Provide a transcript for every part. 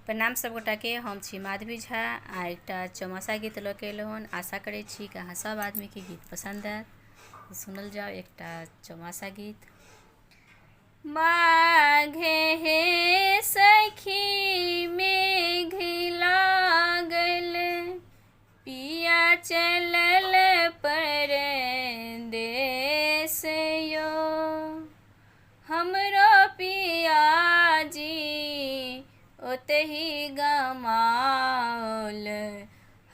प्रणाम सब गोटा के। हम छी माधवी झा आ एकटा चौमासा गीत लऽ के एलहुँ हन। आशा करै छी कि अहाँ सब आदमी के गीत पसंद आयत। सुनल जाओ एकटा चौमासा गीत। माघे हे सखी मेघ लागल, पिया चलल परदेस यो। हमरो पिया जी ओतहि गमाओल,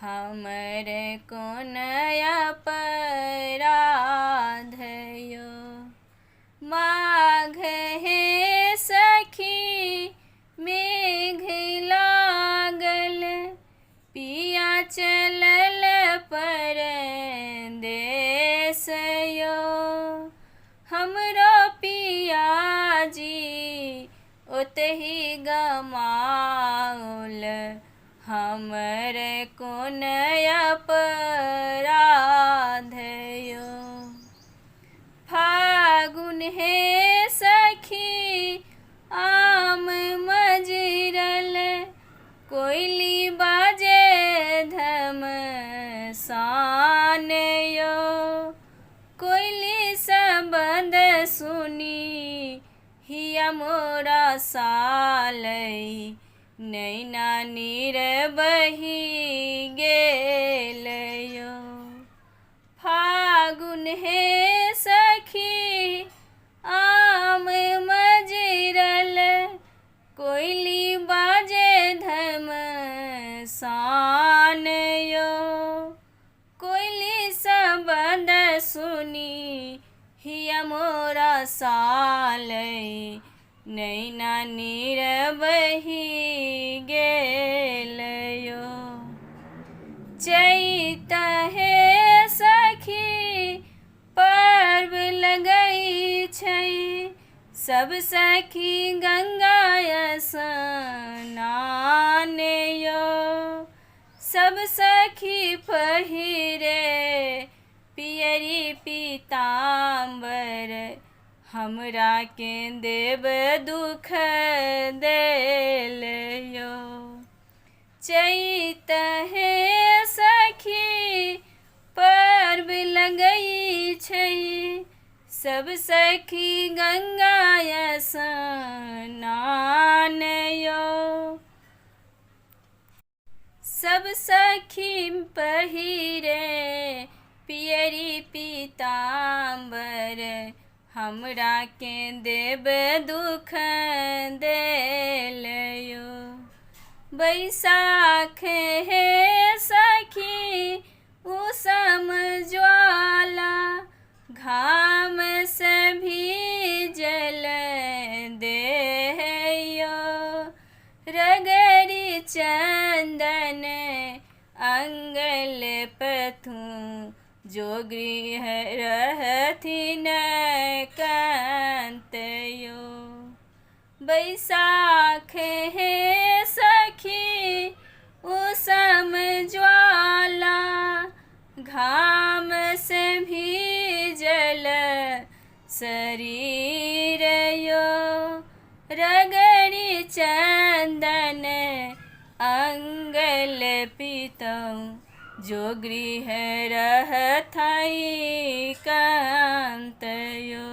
हमर कोन अपराध यो। माघ हे सखी मेघ लागल, पिया चलल परदेस यो। हमरो पिया जी ओतहि गमाओल, हमर कोन अपराध यो। फागुन हे सखी आम मजरल, कोयली बाजे धमसान यो। कोयली सबद सुनी हिया मोरा सालै, नैना नीर बही गेल यो। फागुन हे सखी आम मजरल, कोयली बाजे धमसान यो। कोयली सबद सुनी हिया मोरा सालै, नैना नीर बही गेल यो। चैत हे सखी पर्व लगै छै, सब सखी गंगा स्नान यो। सब सखी पहिरे पियरी पीताम्बर, हमरा के देव दुख देल यो। चैत हे सखी पर्व लगै छै, सब सखी गंगा स्नान यो। सब सखी पहिरे पियरी पीताम्बर, हमरा के देव दुख देल यो। बैसाख हे सखी उसम ज्वाला, घाम से भीजल देह यो। रगरी चंदन अंगल पथू, जो गृह रहथिन कांत यो। बैसाख हे सखी उसम ज्वाला, घाम से भीजल शरीर यो। रगरी चंदन अंगल पीतौ, जो गृह रहथै कांत यो।